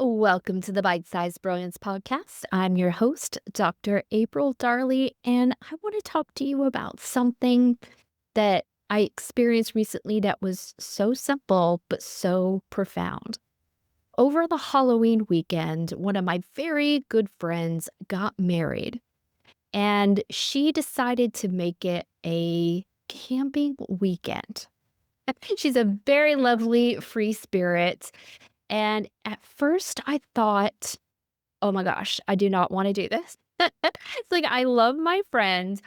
Welcome to the Bite-Sized Brilliance Podcast. I'm your host, Dr. April Darley, and I want to talk to you about something that I experienced recently that was so simple but so profound. Over the Halloween weekend, one of my very good friends got married, and she decided to make it a camping weekend. She's a very lovely, free spirit. And at first, I thought, oh my gosh, I do not want to do this. It's like I love my friends,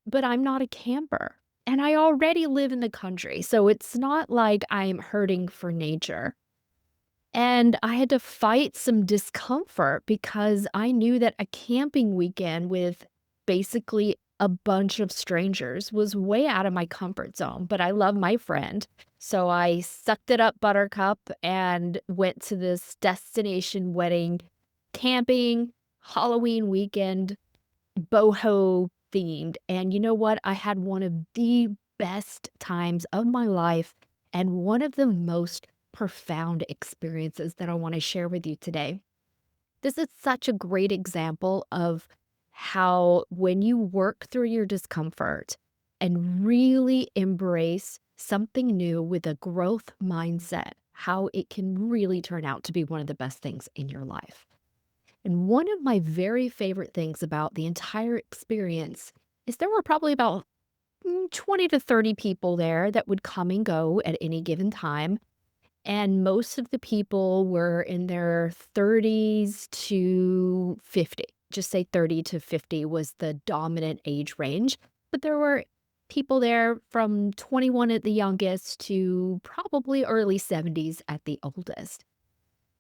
but I'm not a camper. And I already live in the country. So it's not like I'm hurting for nature. And I had to fight some discomfort because I knew that a camping weekend with basically a bunch of strangers was way out of my comfort zone. But I love my friend. So I sucked it up, buttercup, and went to this destination wedding, camping, Halloween weekend, boho themed. And you know what? I had one of the best times of my life and one of the most profound experiences that I want to share with you today. This is such a great example of how, when you work through your discomfort and really embrace something new with a growth mindset, how it can really turn out to be one of the best things in your life. And one of my very favorite things about the entire experience is there were probably about 20 to 30 people there that would come and go at any given time. And most of the people were in their 30s to 50. Just say 30 to 50 was the dominant age range. But there were people there from 21 at the youngest to probably early 70s at the oldest.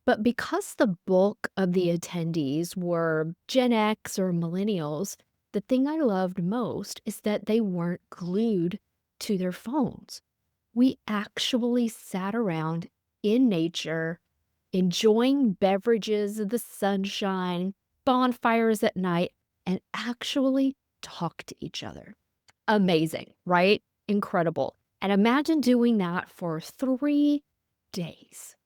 But because the bulk of the attendees were Gen X or millennials, the thing I loved most is that they weren't glued to their phones. We actually sat around in nature, enjoying beverages of the sunshine, bonfires at night, and actually talk to each other. Amazing, right? Incredible. And imagine doing that for 3 days.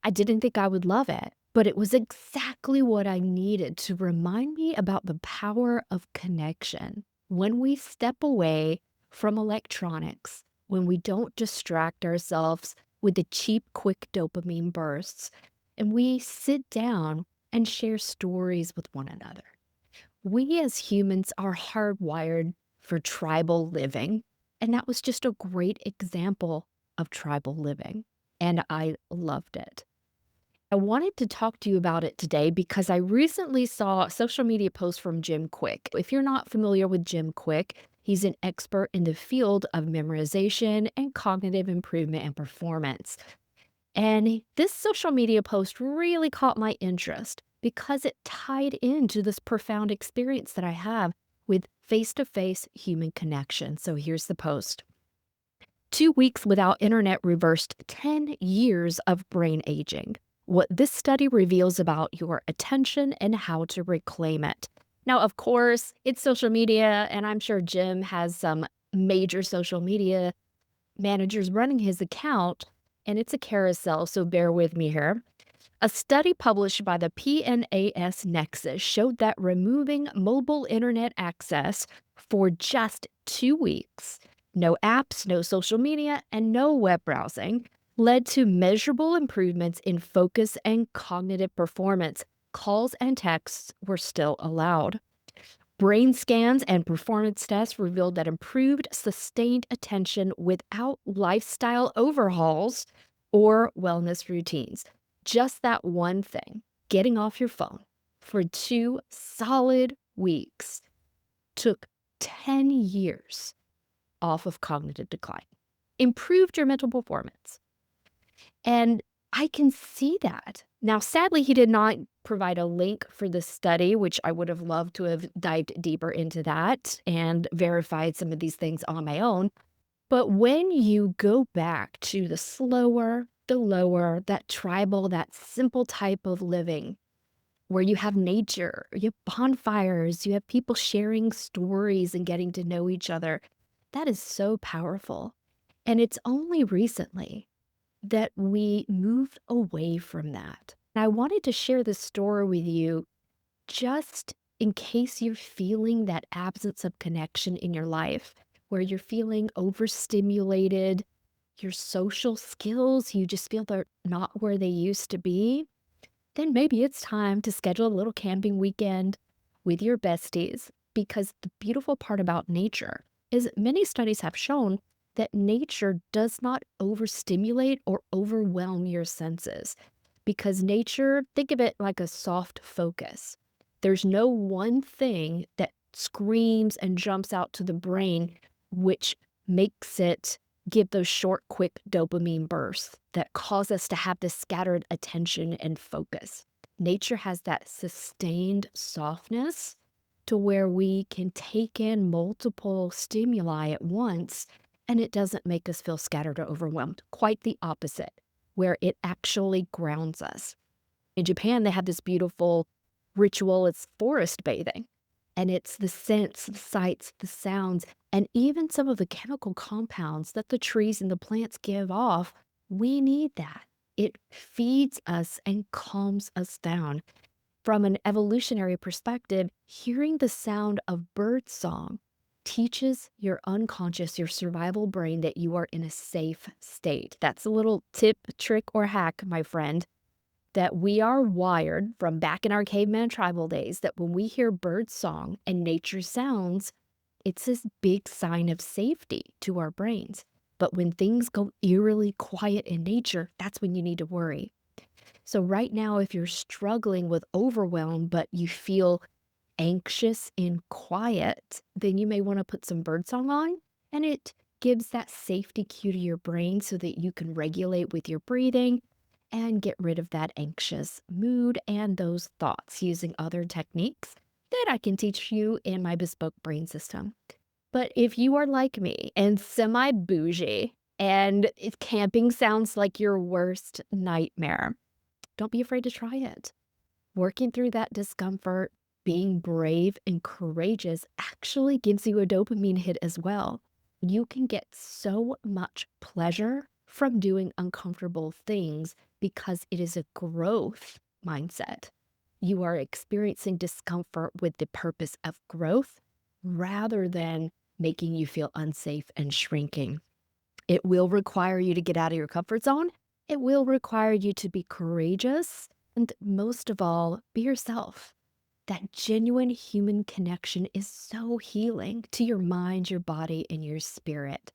I didn't think I would love it, but it was exactly what I needed to remind me about the power of connection. When we step away from electronics, when we don't distract ourselves with the cheap, quick dopamine bursts, and we sit down and share stories with one another. We as humans are hardwired for tribal living, and that was just a great example of tribal living, and I loved it. I wanted to talk to you about it today because I recently saw a social media post from Jim Quick. If you're not familiar with Jim Quick, he's an expert in the field of memorization and cognitive improvement and performance. And this social media post really caught my interest because it tied into this profound experience that I have with face-to-face human connection. So here's the post. 2 weeks without internet reversed 10 years of brain aging. What this study reveals about your attention and how to reclaim it. Now, of course, it's social media, and I'm sure Jim has some major social media managers running his account, and it's a carousel, so bear with me here. A study published by the PNAS Nexus showed that removing mobile internet access for just 2 weeks, no apps, no social media, and no web browsing, led to measurable improvements in focus and cognitive performance. Calls and texts were still allowed. Brain scans and performance tests revealed that improved sustained attention without lifestyle overhauls or wellness routines. Just that one thing, getting off your phone for 2 solid weeks, took 10 years off of cognitive decline, improved your mental performance. And I can see that. Now, sadly, he did not provide a link for the study, which I would have loved to have dived deeper into that and verified some of these things on my own. But when you go back to the slower, the lower, that tribal, that simple type of living, where you have nature, you have bonfires, you have people sharing stories and getting to know each other, that is so powerful. And it's only recently that we moved away from that. I wanted to share this story with you just in case you're feeling that absence of connection in your life, where you're feeling overstimulated, your social skills, you just feel they're not where they used to be, then maybe it's time to schedule a little camping weekend with your besties. Because the beautiful part about nature is many studies have shown that nature does not overstimulate or overwhelm your senses. Because nature, think of it like a soft focus. There's no one thing that screams and jumps out to the brain, which makes it give those short, quick dopamine bursts that cause us to have this scattered attention and focus. Nature has that sustained softness to where we can take in multiple stimuli at once, and it doesn't make us feel scattered or overwhelmed. Quite the opposite, where it actually grounds us. In Japan, they have this beautiful ritual. It's forest bathing, and it's the scents, the sights, the sounds, and even some of the chemical compounds that the trees and the plants give off. We need that. It feeds us and calms us down. From an evolutionary perspective, hearing the sound of bird song teaches your unconscious, your survival brain, that you are in a safe state. That's a little tip, trick, or hack, my friend, that we are wired from back in our caveman tribal days, that when we hear bird song and nature sounds, it's this big sign of safety to our brains. But when things go eerily quiet in nature, that's when you need to worry. So right now, if you're struggling with overwhelm, but you feel anxious and quiet, then you may want to put some birdsong on, and it gives that safety cue to your brain so that you can regulate with your breathing and get rid of that anxious mood and those thoughts using other techniques that I can teach you in my Bespoke Brain System. But if you are like me and semi bougie and if camping sounds like your worst nightmare, don't be afraid to try it. Working through that discomfort, being brave and courageous actually gives you a dopamine hit as well. You can get so much pleasure from doing uncomfortable things because it is a growth mindset. You are experiencing discomfort with the purpose of growth rather than making you feel unsafe and shrinking. It will require you to get out of your comfort zone. It will require you to be courageous and, most of all, be yourself. That genuine human connection is so healing to your mind, your body, and your spirit.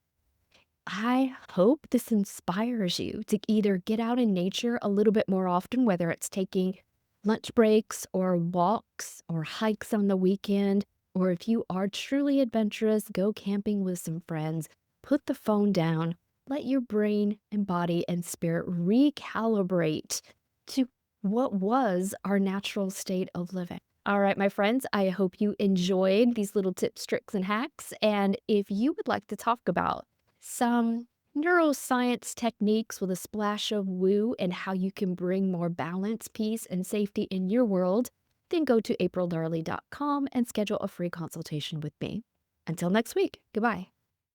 I hope this inspires you to either get out in nature a little bit more often, whether it's taking lunch breaks or walks or hikes on the weekend, or if you are truly adventurous, go camping with some friends, put the phone down, let your brain and body and spirit recalibrate to what was our natural state of living. All right, my friends, I hope you enjoyed these little tips, tricks, and hacks. And if you would like to talk about some neuroscience techniques with a splash of woo and how you can bring more balance, peace, and safety in your world, then go to aprildarley.com and schedule a free consultation with me. Until next week, goodbye.